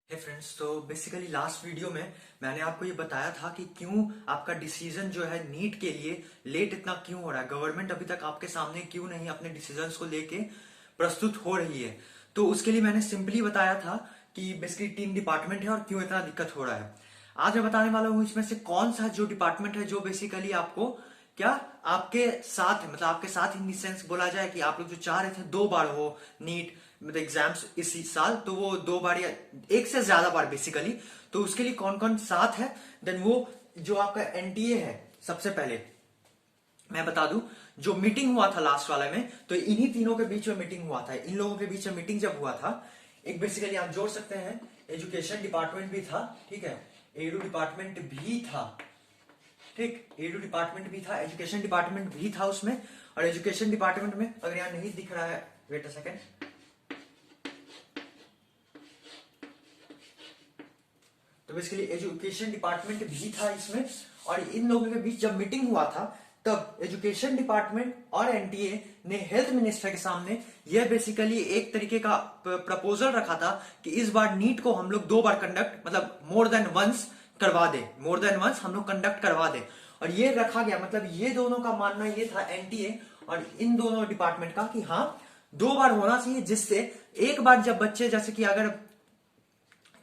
हे friends, तो basically last video में मैंने आपको ये बताया था कि क्यों आपका डिसीजन जो है नीट के लिए लेट इतना क्यों हो रहा है। गवर्नमेंट अभी तक आपके सामने क्यों नहीं अपने डिसीजंस को लेके प्रस्तुत हो रही है। तो उसके लिए मैंने सिंपली बताया था कि बेसिकली 3 डिपार्टमेंट है और क्यों इतना दिक्कत हो रहा है। आज मैं बताने वाला हूँ इसमें से कौन सा जो डिपार्टमेंट है जो बेसिकली आपको क्या आपके साथ है, मतलब आपके साथ इन सेंस बोला जाए कि आप लोग जो चाह रहे थे 2 बार हो नीट मतलब एग्जाम्स इसी साल, तो वो 2 बार या एक से ज्यादा बार बेसिकली। तो उसके लिए कौन कौन साथ है, देन वो जो आपका एनटीए है। सबसे पहले मैं बता दूं, जो मीटिंग हुआ था लास्ट वाले में, तो इन्हीं तीनों के बीच में मीटिंग हुआ था। इन लोगों के बीच में मीटिंग जब हुआ था, एक बेसिकली आप जोड़ सकते हैं एजुकेशन डिपार्टमेंट भी था, ठीक है, एडू डिपार्टमेंट भी था, ठीक, एडू डिपार्टमेंट भी था, एजुकेशन डिपार्टमेंट भी था उसमें। और एजुकेशन डिपार्टमेंट में अगर यहाँ नहीं दिख रहा है, वेट अ सेकेंड, तो बेसिकली एजुकेशन डिपार्टमेंट भी था इसमें। और इन लोगों के बीच जब मीटिंग हुआ था, तब एजुकेशन डिपार्टमेंट और एनटीए ने हेल्थ मिनिस्टर के सामने यह बेसिकली एक तरीके का प्रपोजल रखा था कि इस बार नीट को हम लोग 2 बार कंडक्ट, मतलब मोर देन वंस करवा दे, मोर देन वंस हम लोग कंडक्ट करवा दे। और ये रखा गया, मतलब ये दोनों का मानना ये था, एनटीए और इन दोनों डिपार्टमेंट का, कि हाँ 2 बार होना चाहिए, जिससे एक बार जब बच्चे, जैसे कि अगर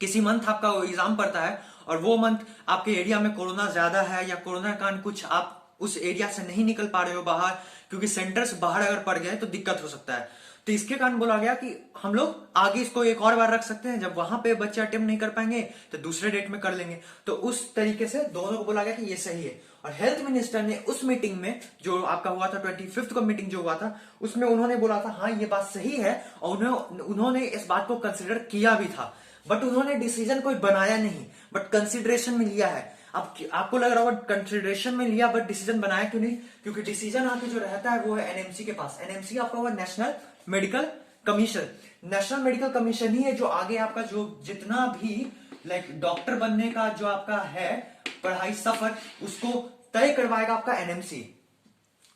किसी मंथ आपका एग्जाम पड़ता है और वो मंथ आपके एरिया में कोरोना ज्यादा है या कोरोना के कारण कुछ आप उस एरिया से नहीं निकल पा रहे हो बाहर, क्योंकि सेंटर्स बाहर अगर पड़ गए तो दिक्कत हो सकता है। तो इसके कारण बोला गया कि हम लोग आगे इसको एक और बार रख सकते हैं, जब वहां पे बच्चे अटेम्प्ट नहीं कर पाएंगे तो दूसरे डेट में कर लेंगे। तो उस तरीके से दोनों को बोला गया कि ये सही है। और हेल्थ मिनिस्टर ने उस मीटिंग में जो आपका हुआ था 25th को मीटिंग जो हुआ था, उसमें उन्होंने बोला था हाँ ये बात सही है, और उन्होंने इस बात को कंसिडर किया भी था। बट उन्होंने डिसीजन कोई बनाया नहीं, बट कंसिडरेशन में लिया है। अब आपको लग रहा होगा कंसिडरेशन में लिया बट डिसीजन बनाया क्यों नहीं, क्योंकि डिसीजन आके जो रहता है वो है एनएमसी के पास। एनएमसी आपका हुआ national medical commission. National medical commission ही है जो आगे आपका जो जितना भी लाइक डॉक्टर बनने का जो आपका है पढ़ाई सफर, उसको तय करवाएगा आपका एनएमसी।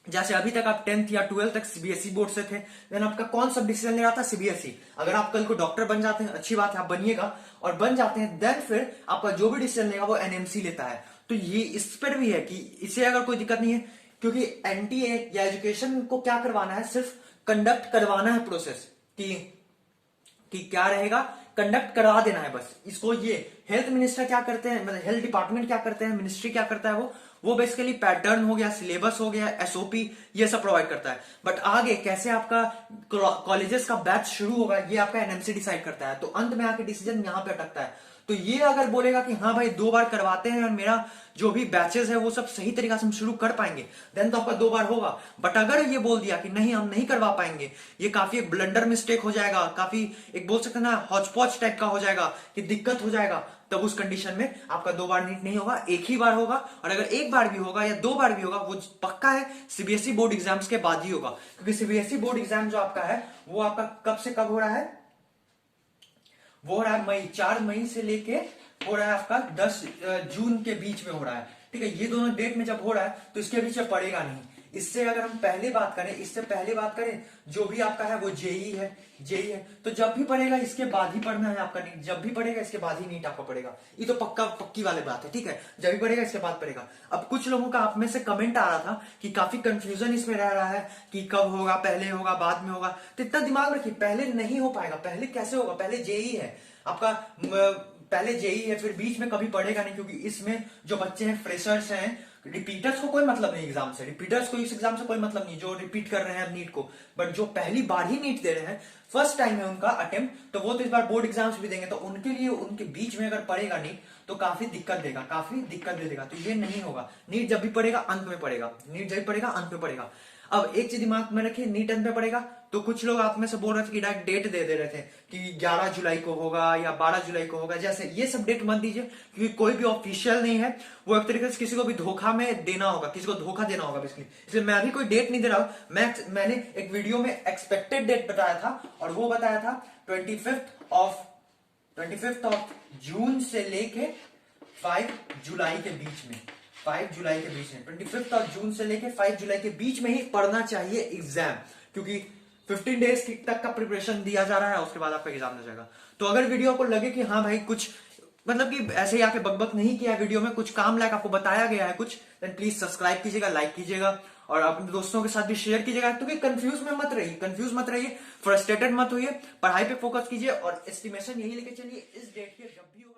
जैसे अभी तक आप 10th या 12th तक सीबीएसई बोर्ड से थे, देन आपका कौन सा डिसीजन ले रहा था, सीबीएसई। अगर आप कल को डॉक्टर बन जाते हैं, अच्छी बात है, आप बनिएगा और बन जाते हैं, देन फिर आपका जो भी डिसीजन लेगा वो एनएमसी लेता है। तो ये इस पर भी है कि इसे अगर कोई दिक्कत नहीं है, क्योंकि एनटीए या एजुकेशन को क्या करवाना है, सिर्फ कंडक्ट करवाना है प्रोसेस कि क्या रहेगा, कंडक्ट करवा देना है बस इसको। ये हेल्थ मिनिस्टर क्या करते हैं, मतलब हेल्थ डिपार्टमेंट क्या करते हैं, मिनिस्ट्री क्या करता है, वो बेसिकली पैटर्न हो गया, सिलेबस हो गया, एसओपी, ये सब प्रोवाइड करता है। बट आगे कैसे आपका कॉलेजेस का बैच शुरू होगा, ये आपका एनएमसी डिसाइड करता है। तो अंत में आके डिसीजन यहां पे अटकता है। तो ये अगर बोलेगा कि हाँ भाई 2 बार करवाते हैं और मेरा जो भी बैचेस है वो सब सही तरीका से हम शुरू कर पाएंगे, देन तो आपका 2 बार होगा। बट अगर ये बोल दिया कि नहीं हम नहीं करवा पाएंगे, ये काफी एक ब्लंडर मिस्टेक हो जाएगा, काफी एक बोल सकते हैं ना हॉच पॉच टाइप का हो जाएगा, कि दिक्कत हो जाएगा, तब उस कंडीशन में आपका 2 बार नीट नहीं होगा, एक ही बार होगा। और अगर एक बार भी होगा या 2 बार भी होगा, वो पक्का है सीबीएसई बोर्ड एग्जाम्स के बाद ही होगा। क्योंकि सीबीएसई बोर्ड एग्जाम जो आपका है वो आपका कब से कब हो रहा है, वो हो रहा है मई, 4 मई से लेके हो रहा है आपका 10 जून के बीच में हो रहा है, ठीक है। ये दोनों डेट में जब हो रहा है तो इसके बीच में पड़ेगा नहीं। इससे अगर हम पहले बात करें, इससे पहले बात करें, जो भी आपका है वो जेई है, जेई है, तो जब भी पड़ेगा इसके बाद ही पढ़ना है आपका नीट, जब भी पड़ेगा इसके बाद ही नीट आपका पड़ेगा। ये तो पक्का पक्की वाली बात है, ठीक है, जब भी पड़ेगा इसके बाद पड़ेगा। अब कुछ लोगों का आप में से कमेंट आ रहा था कि काफी कंफ्यूजन इसमें रह रहा है कि कब होगा, पहले होगा बाद में होगा। तो इतना दिमाग रखिए, पहले नहीं हो पाएगा। पहले कैसे होगा, पहले जेई है आपका, पहले जेई है, फिर बीच में कभी पढ़ेगा नहीं, क्योंकि इसमें जो बच्चे हैं फ्रेशर्स हैं, रिपीटर्स को कोई मतलब नहीं एग्जाम से, रिपीटर्स को इस एग्जाम से कोई मतलब नहीं जो रिपीट कर रहे हैं नीट को। बट जो पहली बार ही नीट दे रहे हैं, फर्स्ट टाइम है उनका अटेम्प्ट, तो वो तो इस बार बोर्ड एग्जाम्स भी देंगे, तो उनके लिए उनके बीच में अगर पढ़ेगा नीट तो काफी दिक्कत देगा, काफी दिक्कत दे देगा। तो ये नहीं होगा, नीट जब भी पढ़ेगा अंत में पढ़ेगा, नीट जब भी पढ़ेगा अंत में पढ़ेगा। अब एक चीज दिमाग में रखिए, नीट अंत में पड़ेगा, तो कुछ लोग आप में से बोल रहे थे कि डायरेक्ट डेट दे रहे थे कि 11 जुलाई को होगा या 12 जुलाई को होगा, जैसे ये सब डेट मत दीजिए, क्योंकि कोई भी ऑफिशियल नहीं है। वो एक तरीके से किसी को भी धोखा में देना होगा, किसी को धोखा देना होगा बेसिकली। इसलिए मैं अभी कोई डेट नहीं दे रहा हूं। मैंने एक वीडियो में एक्सपेक्टेड डेट बताया था, और वो बताया था 25th ऑफ जून से लेके 5 जुलाई के बीच में, 5 जुलाई के बीच में, 25th ऑफ जून से लेके 5 जुलाई के बीच में ही पढ़ना चाहिए एग्जाम। क्योंकि 15 डेज तक का प्रिपरेशन दिया जा रहा है, उसके बाद आपका एग्जाम हो जाएगा। तो अगर वीडियो को लगे कि हाँ भाई कुछ मतलब कि ऐसे ही आके बकबक नहीं किया वीडियो में, कुछ काम लायक आपको बताया गया है कुछ, देन प्लीज सब्सक्राइब कीजिएगा, लाइक कीजिएगा और अपने दोस्तों के साथ भी शेयर कीजिएगा। क्योंकि कंफ्यूज मत रहिए, फ्रस्ट्रेटेड मत होइए, पढ़ाई पे फोकस कीजिए और एस्टिमेशन यही लेके चलिए, इस डेट के जब भी होगा